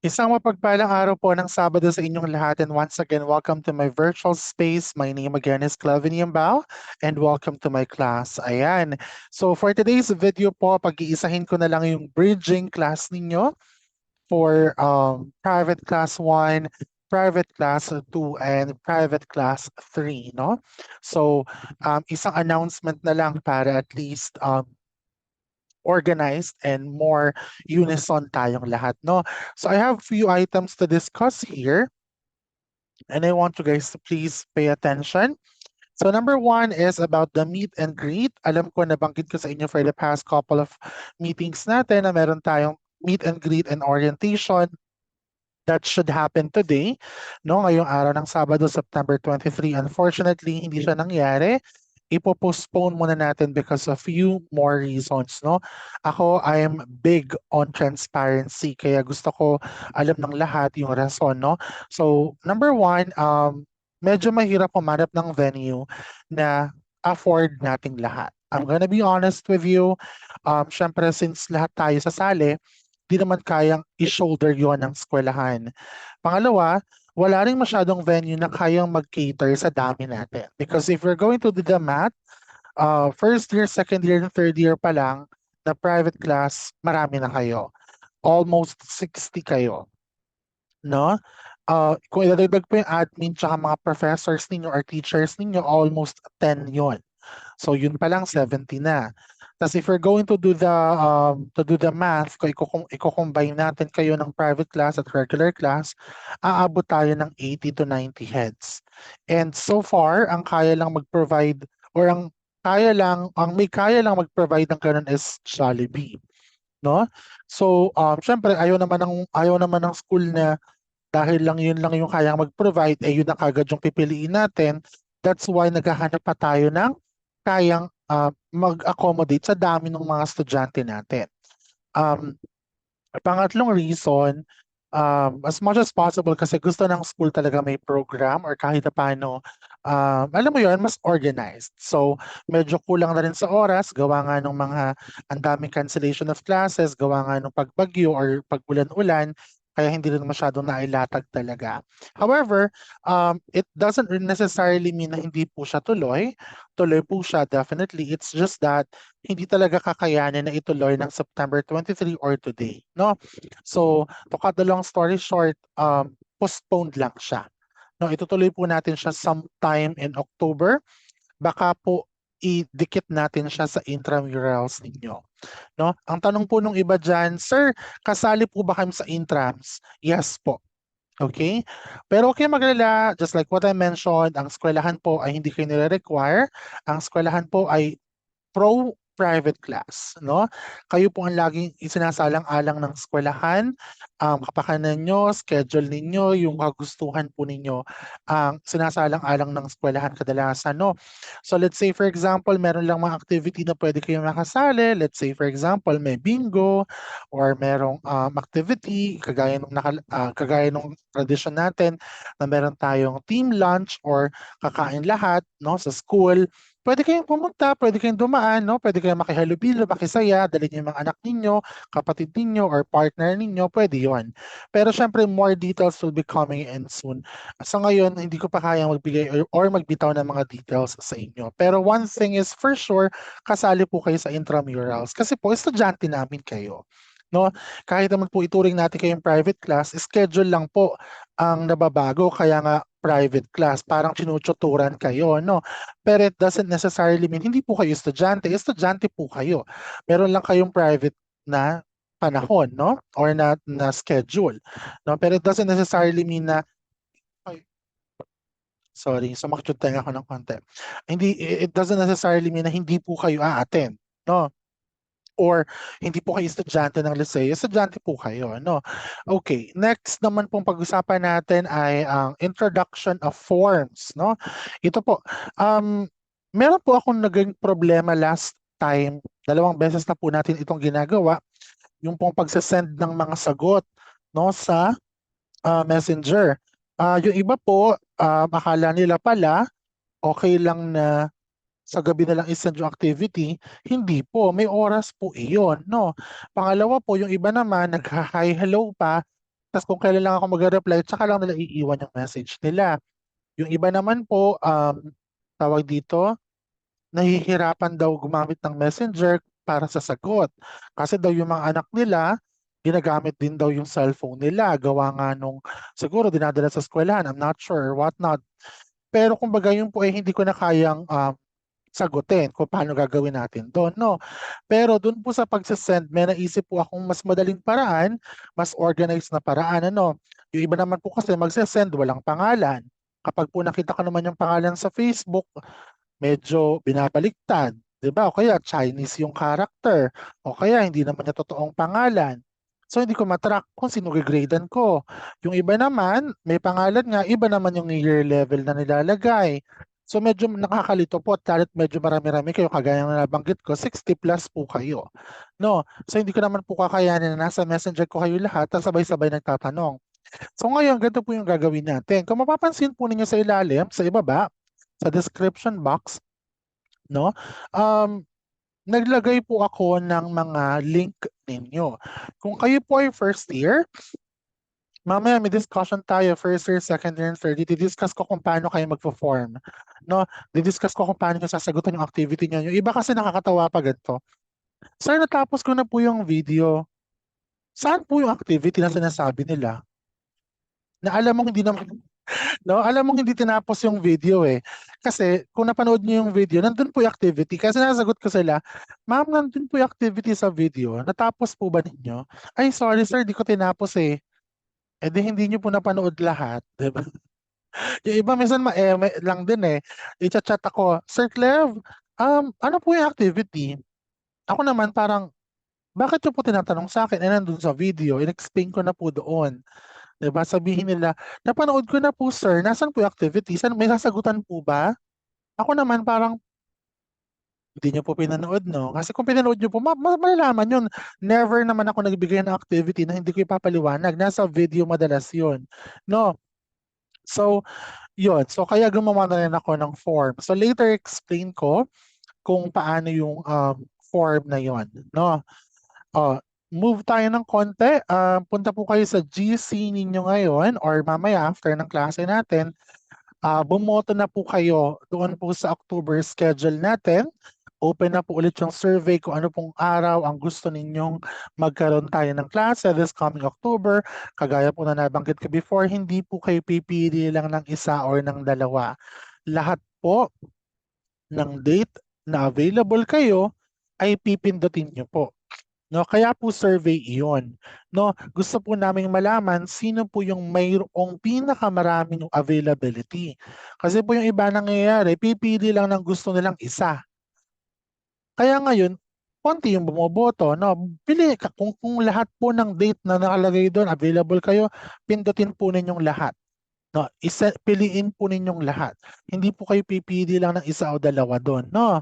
Isang mapagpalang araw po ng Sabado sa inyong lahat, and once again, welcome to my virtual space. My name again is Clavin Yambao and welcome to my class. Ayan. So for today's video po, pag-iisahin ko na lang yung bridging class ninyo for private class 1, private class 2, and private class 3, no? So isang announcement na lang para at least organized and more unison tayong lahat, no? So I have few items to discuss here, and I want you guys to please pay attention. So number one is about the meet and greet. Alam ko, nabanggit ko sa inyo for the past couple of meetings natin na meron tayong meet and greet and orientation that should happen today, no? Ngayong araw ng Sabado, September 23. Unfortunately, hindi siya nangyari. Ipo-postpone muna natin because of few more reasons, no? Ako, I'm big on transparency, kaya gusto ko alam ng lahat yung rason, no? So, number one, medyo mahirap humanap ng venue na afford nating lahat. I'm gonna be honest with you. Syempre, since lahat tayo sasali, di naman kayang i-shoulder yon ng eskwelahan. Pangalawa, wala rin masyadong venue na kayang mag-cater sa dami natin. Because if we're going to do the math, first year, second year, and third year pa lang na private class, marami na kayo. Almost 60 kayo. No? Kung idadagdag po yung admin tsaka mga professors ninyo or teachers ninyo, almost 10 yon. So yun pa lang 70 na. Tapos if we're going to do the math, kung i-combine natin kayo ng private class at regular class, aabot tayo ng 80 to 90 heads. And so far, ang kaya lang mag-provide or ang may kaya lang mag-provide ng ganun is Jollibee, no? So, syempre ayaw naman ng school na dahil lang yun lang yung kayang mag-provide, yun na kagad yung pipiliin natin. That's why naghahanap pa tayo ng kayang mag-accommodate sa dami ng mga estudyante natin. Um, Pangatlong reason, as much as possible kasi gusto ng school talaga may program or kahit na paano, alam mo yun, mas organized. So, medyo kulang na rin sa oras, gawa nga ng ang daming cancellation of classes, gawa nga ng pagbagyo or pagbulan-ulan, kaya hindi rin masyadong nailatag talaga. However, it doesn't necessarily mean na hindi po siya tuloy. Tuloy po siya, definitely. It's just that hindi talaga kakayanin na ituloy ng September 23 or today, no? So, to cut the long story short, postponed lang siya. No, itutuloy po natin siya sometime in October. Baka po idikit natin siya sa intramurals ninyo. No? Ang tanong po nung iba dyan, Sir, kasali po ba kami sa intrams? Yes po. Okay? Pero okay maglala, just like what I mentioned, ang eskwelahan po ay hindi kayo nire-require. Ang eskwelahan po ay pro private class, no? Kayo po ang laging isinasalang-alang ng eskwelahan, kapakanan nyo, schedule ninyo, yung kagustuhan po ninyo, ang sinasalang-alang ng eskwelahan kadalasan, no? So let's say for example, meron lang mga activity na pwede kayong makasali. Let's say for example, may bingo or merong activity kagaya nung tradition natin na meron tayong team lunch or kakain lahat, no, sa school. Pwede kayong pumunta, pwede kayong dumaan, no? Pwede kayong makihalubilo, makisaya, dalhin niyo yung mga anak ninyo, kapatid ninyo, or partner ninyo, pwede yon. Pero syempre, more details will be coming in soon. Sa ngayon, hindi ko pa kayang magbigay or magbitaw ng mga details sa inyo. Pero one thing is for sure, kasali po kayo sa intramurals. Kasi po, estudyante namin kayo. No? Kahit naman po ituring natin kayong private class, schedule lang po ang nababago, kaya nga private class, parang tinututuran kayo, no? Pero it doesn't necessarily mean hindi po kayo estudyante po kayo. Meron lang kayong private na panahon, no? Or na schedule, no? Pero it doesn't necessarily mean na ay, sorry, sumakit yung tenga ko ng konti. Hindi, it doesn't necessarily mean na hindi po kayo a-attend, no? Or hindi po kayo estudyante ng Liceo, estudyante po kayo, no? Okay, next naman pong pag-usapan natin ay ang introduction of forms, no? Ito po, meron po akong naging problema last time, 2 beses na po natin itong ginagawa, yung pong pagsasend ng mga sagot, no, sa Messenger. Yung iba po, akala nila pala, okay lang na sa gabi na lang isend yung activity, hindi po, may oras po iyon, no? Pangalawa po, yung iba naman, nag-hi, hello pa, tas kung kailan lang ako magre-reply tsaka lang nila iiwan yung message nila. Yung iba naman po, tawag dito, nahihirapan daw gumamit ng Messenger para sa sagot. Kasi daw yung mga anak nila, ginagamit din daw yung cellphone nila. Gawa nga nung siguro dinadala sa eskwelahan, I'm not sure, what not. Pero kumbaga yun po ay hindi ko na kayang sagutin kung paano gagawin natin doon, no? Pero doon po sa pagsasend, may naisip po akong mas madaling paraan, mas organized na paraan, ano? Yung iba naman po kasi magsasend, walang pangalan. Kapag po nakita ko naman yung pangalan sa Facebook, medyo binabaliktad, 'di ba? O kaya Chinese yung character, o kaya hindi naman niya totoong pangalan. So hindi ko matrack kung sino gigradean ko. Yung iba naman, may pangalan nga, iba naman yung year level na nilalagay. So medyo nakakalito po at medyo marami-rami kayo, kagaya ng nabanggit ko, 60 plus po kayo. No? So hindi ko naman po kakayanin na nasa messenger ko kayo lahat at sabay-sabay nagtatanong. So ngayon, ganito po yung gagawin natin. Kung mapapansin po ninyo sa ilalim, sa ibaba, sa description box, no? Um, naglagay po ako ng mga link ninyo. Kung kayo po ay first year, mamaya may discussion tayo, first year, second year, and third year. Didiscuss ko kung paano kayo magpo-form. No? Didiscuss ko kung paano nyo sasagutan yung activity nyo. Yung iba kasi nakakatawa pa ganito. Sir, natapos ko na po yung video. Saan po yung activity na sinasabi nila? Na alam mo hindi naman, no? Alam mo hindi tinapos yung video eh. Kasi kung napanood niyo yung video, nandun po yung activity. Kasi nasagot ko sila, ma'am, nandun po yung activity sa video. Natapos po ba ninyo? Ay, sorry sir, di ko tinapos eh. Eh di hindi niyo po napanood lahat. Diba? Yung iba minsan ma-eme lang din eh. I-chat ako, Sir Clev, ano po yung activity? Ako naman parang, bakit niyo po tinatanong sa akin? Eh nandun sa video, in-explain ko na po doon. Diba? Sabihin nila, napanood ko na po sir, nasan po yung activity? May sasagutan po ba? Ako naman parang, hindi niyo po pinanood, no? Kasi kung pinanood niyo po, malalaman yun. Never naman ako nagbigay ng activity na hindi ko ipapaliwanag. Nasa video madalas yun. No? So, yun. So, kaya gumawa na rin ako ng form. So, later explain ko kung paano yung form na yun. No? Oh, move tayo ng konti. Punta po kayo sa GC ninyo ngayon or mamaya after ng klase natin. Bumoto na po kayo doon po sa October schedule natin. Open na po ulit yung survey kung ano pong araw ang gusto ninyong magkaroon tayo ng klase this coming October. Kagaya po na nabanggit ko before, hindi po kayo pipili lang ng isa or ng dalawa. Lahat po ng date na available kayo ay pipindutin nyo po. No, kaya po survey iyon. No, gusto po naming malaman sino po yung mayroong pinakamaraming availability. Kasi po yung iba nangyayari, pipili lang ng gusto nilang isa. Kaya ngayon, konti yung bumoboto. No, pili ka kung lahat po ng date na nakalagay doon available kayo, pindutin po ninyong lahat. No, piliin po ninyong lahat. Hindi po kayo pipili lang ng isa o dalawa doon, no?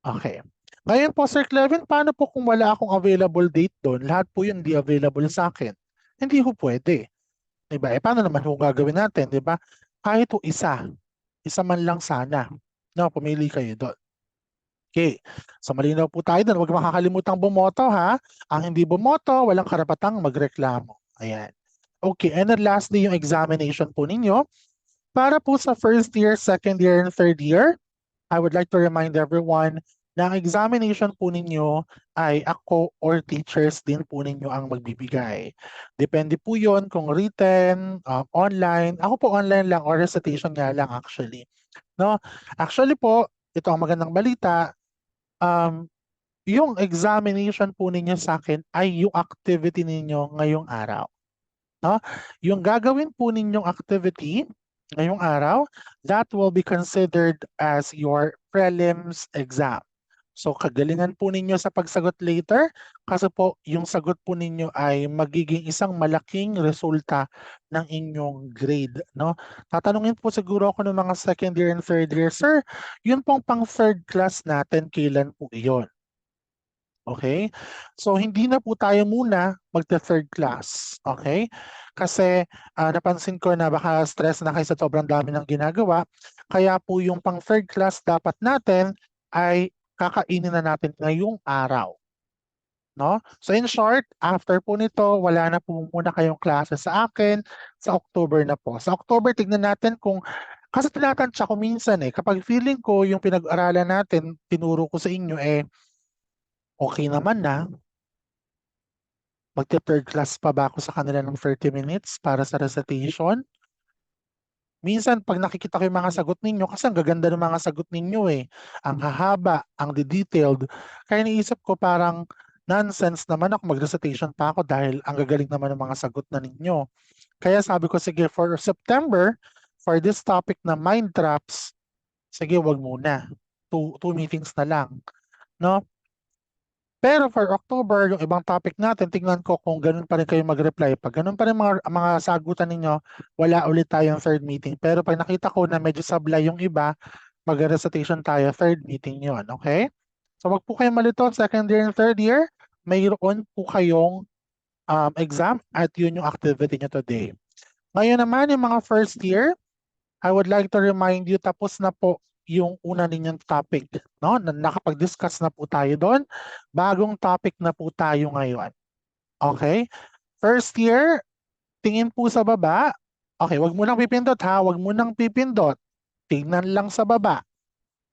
Okay. Ngayon po, Sir Clevin, paano po kung wala akong available date doon? Lahat po yun di available sa akin. Hindi po pwede. Diba? Eh, paano naman kung gagawin natin, di ba? Kahit po isa, isa man lang sana. No, pumili kayo doon. Okay. So malinaw po tayo doon. Huwag makakalimutang bumoto ha. Ang hindi bumoto, walang karapatang magreklamo. Ayan. Okay. And then lastly, yung examination po ninyo. Para po sa first year, second year, and third year, I would like to remind everyone na ang examination po ninyo ay ako or teachers din po ninyo ang magbibigay. Depende po yon kung written, online. Ako po online lang or recitation nga lang actually. No? Actually po, ito ang magandang balita. Yung examination po ninyo sa akin ay yung activity ninyo ngayong araw. No? Yung gagawin po ninyong activity ngayong araw, that will be considered as your prelims exam. So kagalingan po ninyo sa pagsagot later kasi po yung sagot po ninyo ay magiging isang malaking resulta ng inyong grade. No? Tatanungin po siguro ako ng mga second year and third year, Sir, yun pong pang third class natin, kailan po iyon? Okay? So hindi na po tayo muna magte-third class. Okay? Kasi napansin ko na baka stress na kayo sa sobrang dami ng ginagawa. Kaya po yung pang third class dapat natin ay kakainin na natin ngayong araw. no? So in short, after po nito, wala na po muna kayong klase sa akin sa October na po. Sa October, tignan natin kung, kasi tinatansya ko minsan kapag feeling ko yung pinag-aralan natin, tinuro ko sa inyo okay naman na, magte-third class pa ba ako sa kanila ng 30 minutes para sa recitation? Minsan, pag nakikita ko yung mga sagot ninyo, kasi ang gaganda ng mga sagot ninyo Ang hahaba, ang detailed. Kaya niisip ko parang nonsense naman ako mag-recitation pa ako dahil ang gagaling naman ng mga sagot na ninyo. Kaya sabi ko, sige, for September, for this topic na mind traps, sige, wag muna. Two meetings na lang. No? Pero for October, yung ibang topic natin, tingnan ko kung ganun pa rin kayo mag-reply. Pag ganun pa rin mga sagutan ninyo, wala ulit tayong third meeting. Pero pag nakita ko na medyo sablay yung iba, mag-recitation tayo, third meeting yon, okay? So wag po kayong malito, second year and third year, mayroon po kayong exam at yun yung activity nyo today. Ngayon naman, yung mga first year, I would like to remind you, tapos na po yung una ninyong topic, no? Nakapag-discuss na po tayo doon. Bagong topic na po tayo ngayon. Okay? First year, tingin po sa baba. Okay, wag mo nang pipindot ha. Wag mo nang pipindot. Tingnan lang sa baba.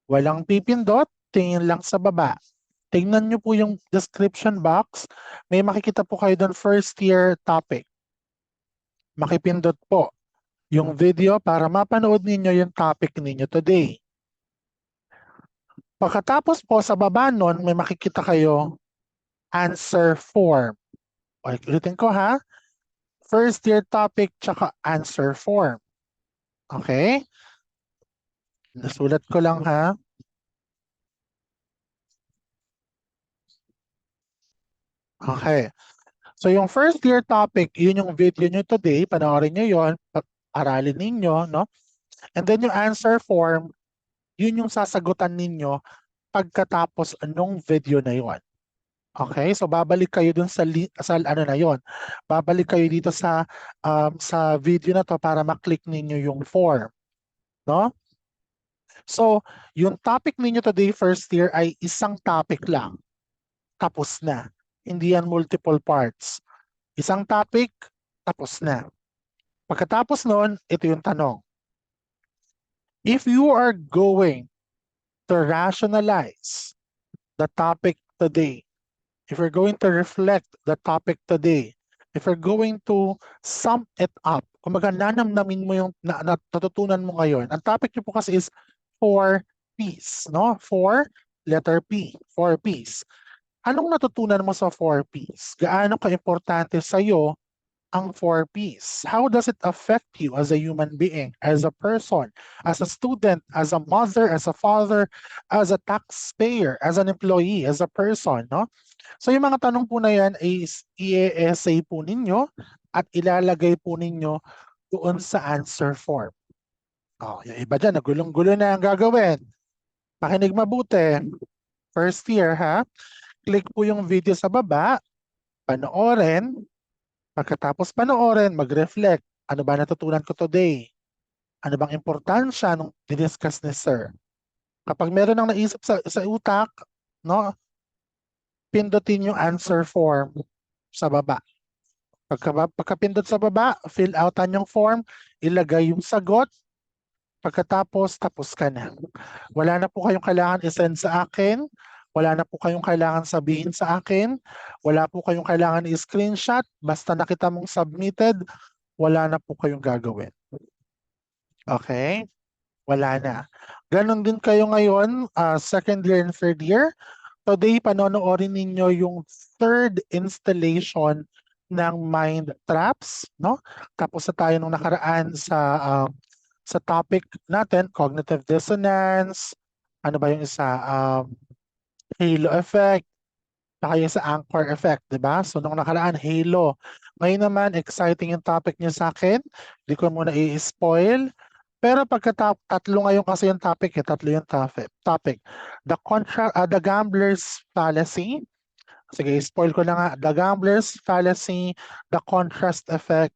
Walang pipindot, tingin lang sa baba. Tingnan nyo po yung description box. May makikita po kayo doon first year topic. Makipindot po yung video para mapanood ninyo yung topic ninyo today. Pagkatapos po sa baba nun, may makikita kayo answer form. Ulitin ko ha. First year topic tsaka answer form. Okay? Nasulat ko lang ha. Okay. So yung first year topic, yun yung video nyo today. Panoorin nyo yun. Aralin ninyo, no? And then yung answer form, yun yung sasagutan ninyo pagkatapos anong video na yun. Okay, so babalik kayo dun sa ano na yon. Babalik kayo dito sa video na to para maklik ninyo yung form, no? So, yung topic ninyo today first year ay isang topic lang. Tapos na. Hindi yan multiple parts. Isang topic, tapos na. Pagkatapos nun, ito yung tanong. If you are going to rationalize the topic today, if you're going to reflect the topic today, if you're going to sum it up, kumbaga nanamnamin mo yung natutunan mo ngayon. Ang topic niyo po kasi is 4 P's, no? 4, letter P, 4 P's. Anong natutunan mo sa 4 P's? Gaano ka-importante sa'yo ang 4 P's? How does it affect you as a human being, as a person, as a student, as a mother, as a father, as a taxpayer, as an employee, as a person, no? So yung mga tanong po na yan is i-essay po ninyo at ilalagay po ninyo doon sa answer form. Oh, yung iba dyan, nagulong-gulo na ang gagawin. Pakinig mabuti. First year ha, click po yung video sa baba, panoorin. Pagkatapos panoorin, mag-reflect. Ano ba natutunan ko today? Ano bang importansya nung diniscuss ni sir? Kapag meron nang naisip sa utak, no, pindutin yung answer form sa baba. Pagkapindot sa baba, fill outan yung form, ilagay yung sagot, pagkatapos tapos ka na. Wala na po kayong kailangan isend sa akin, wala na po kayong kailangan sabihin sa akin, wala po kayong kailangan i-screenshot, basta nakita mong submitted, wala na po kayong gagawin. Okay? Wala na. Ganon din kayo ngayon, second year and third year. Today, panonoorin ninyo yung third installation ng Mind Traps, no? Tapos na tayo nung nakaraan sa topic natin, cognitive dissonance, ano ba yung isa? Halo effect, saka yung sa anchor effect, di ba? So nung nakaraan, halo. Ngayon naman, exciting yung topic niyo sa akin. Hindi ko muna i-spoil. Pero tatlo ngayon kasi yung topic, tatlo yung topic. The gambler's fallacy. Sige, spoil ko na nga. The gambler's fallacy, the contrast effect,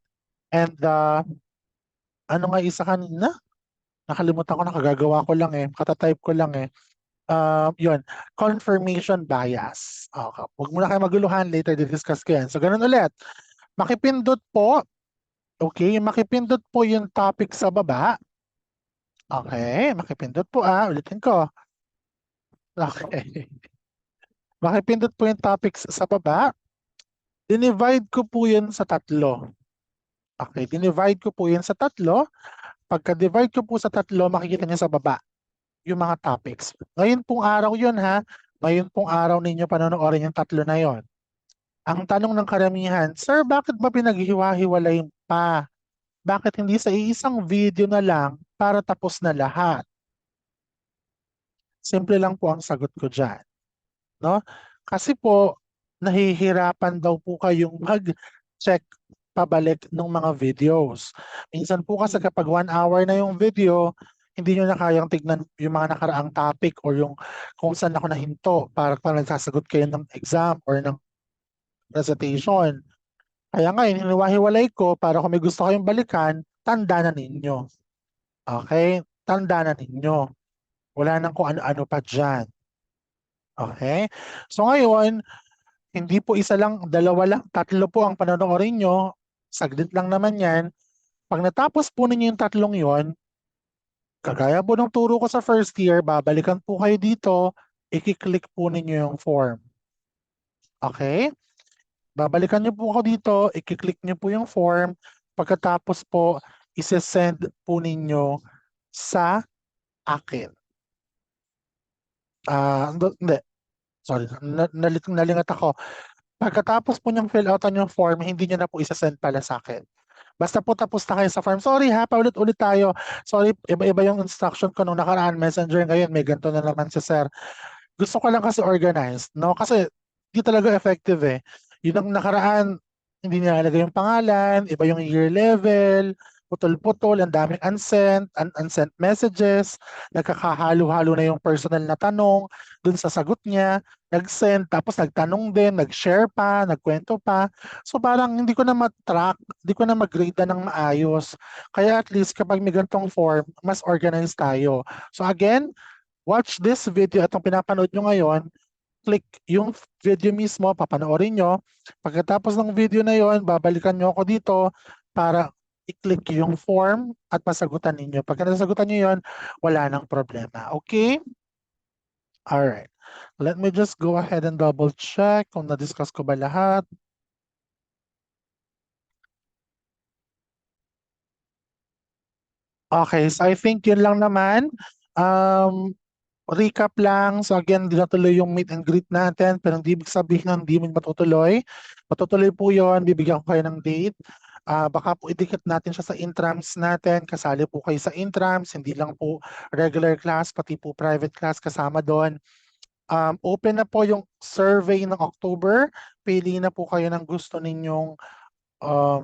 and ano nga isa kanina? Nakalimutan ko, nakagagawa ko lang katatype ko lang Yun, confirmation bias. Okay. Huwag mo na kayo maguluhan, later di-discuss ko yan. So, ganun ulit. Makipindot po, okay, makipindot po yung topic sa baba. Okay, makipindot po ulitin ko. Okay. Makipindot po yung topics sa baba. Dinivide ko po yun sa tatlo. Okay, dinivide ko po yun sa tatlo. Pagka-divide ko po sa tatlo, makikita niyo sa baba yung mga topics. Ngayon pong araw yun ha. Ngayon pong araw ninyo panonoodin yung tatlo na yon. Ang tanong ng karamihan, Sir, bakit ba pinaghiwa-hiwalay pa? Bakit hindi sa iisang video na lang para tapos na lahat? Simple lang po ang sagot ko dyan. No? Kasi po, nahihirapan daw po kayong mag-check pabalik ng mga videos. Minsan po kasi kapag 1 hour na yung video, hindi nyo na kayang tignan yung mga nakaraang topic or yung kung saan ako nahinto para nagsasagot kayo ng exam or ng presentation. Kaya ngayon, hiniwa-hiwalay ko para kung may gusto kayong balikan, tanda na ninyo. Okay? Tanda na ninyo. Wala nang kung ano-ano pa dyan. Okay? So ngayon, hindi po isa lang, dalawa lang, tatlo po ang panonoodin nyo. Saglit lang naman yan. Pag natapos po ninyo yung tatlong yon, kagaya po ng turo ko sa first year, babalikan po kayo dito, i-click po ninyo yung form. Okay? Babalikan niyo po ako dito, i-click niyo po yung form. Pagkatapos po, isi-send po ninyo sa akin. Hindi. Sorry, nalingat ako. Pagkatapos po niyang fill outan yung form, hindi niyo na po isa-send pala sa akin. Basta po tapos na kayo sa form. Sorry ha, paulit-ulit tayo. Sorry, iba-iba yung instruction ko nung nakaraan. Messenger ngayon, may ganito na naman si sir. Gusto ko lang kasi organized, no? Kasi hindi talaga effective eh. Yun ang nakaraan, hindi nilalagay yung pangalan, iba yung year level, putol-putol, ang daming unsent messages, nagkakahalo-halo na yung personal na tanong dun sa sagot niya, nag-send, tapos nagtanong din, nag-share pa, nagkwento pa. So parang hindi ko na ma-track, hindi ko na mag-grade na ng maayos. Kaya at least kapag may ganitong form, mas organized tayo. So again, watch this video at ang pinapanood nyo ngayon, click yung video mismo, papanoorin nyo. Pagkatapos ng video na yon, babalikan nyo ako dito para i-click yung form at masagutan ninyo. Pagka nasagutan nyo yon, wala nang problema. Okay? Alright. Let me just go ahead and double check kung na-discuss ko ba lahat. Okay, so I think yun lang naman. Um, Recap lang. So again, hindi natuloy yung meet and greet natin, pero hindi ibig sabihin na hindi mo matutuloy. Matutuloy po yon, bibigyan ko kayo ng date. Baka po idikit natin siya sa intrams natin. Kasali po kayo sa intrams, hindi lang po regular class, pati po private class kasama doon. Open na po yung survey ng October. Pili na po kayo ng gusto ninyong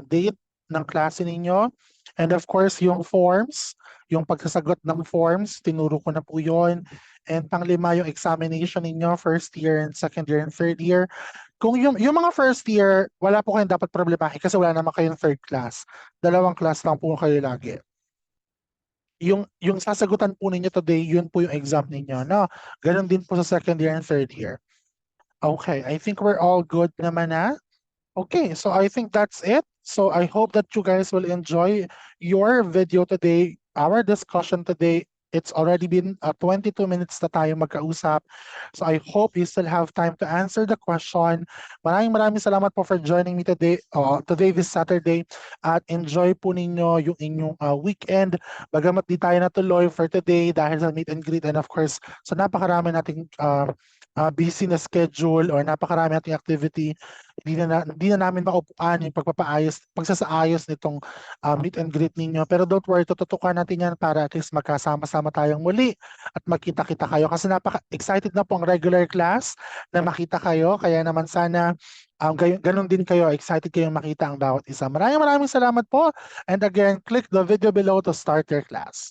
date ng klase ninyo. And of course, yung forms, yung pagsasagot ng forms, tinuro ko na po yun. And panglima, yung examination ninyo, first year and second year and third year. Kung yung mga first year, wala po kayong dapat problemahin kasi wala naman kayong third class. Dalawang class lang po kayo lagi. Yung sasagutan po ninyo today, yun po yung exam ninyo. No? Ganon din po sa second year and third year. Okay, I think we're all good naman na. Okay, so I think that's it. So I hope that you guys will enjoy your video today, our discussion today. It's already been 22 minutes na tayo magkausap. So I hope you still have time to answer the question. Maraming salamat po for joining me today, this Saturday. At enjoy po ninyo yung inyong weekend. Bagamat di tayo natuloy for today dahil sa meet and greet and of course, sa napakarami nating busy na schedule or napakarami nating activity, hindi na namin maupuan yung pagsasaayos nitong meet and greet ninyo. Pero don't worry, tututukan natin yan para at least magkasama-sama tayong muli at magkita-kita kayo. Kasi napaka-excited na po ang regular class na makita kayo. Kaya naman sana ganun din kayo, excited kayong makita ang bawat isa. Maraming salamat po. And again, click the video below to start your class.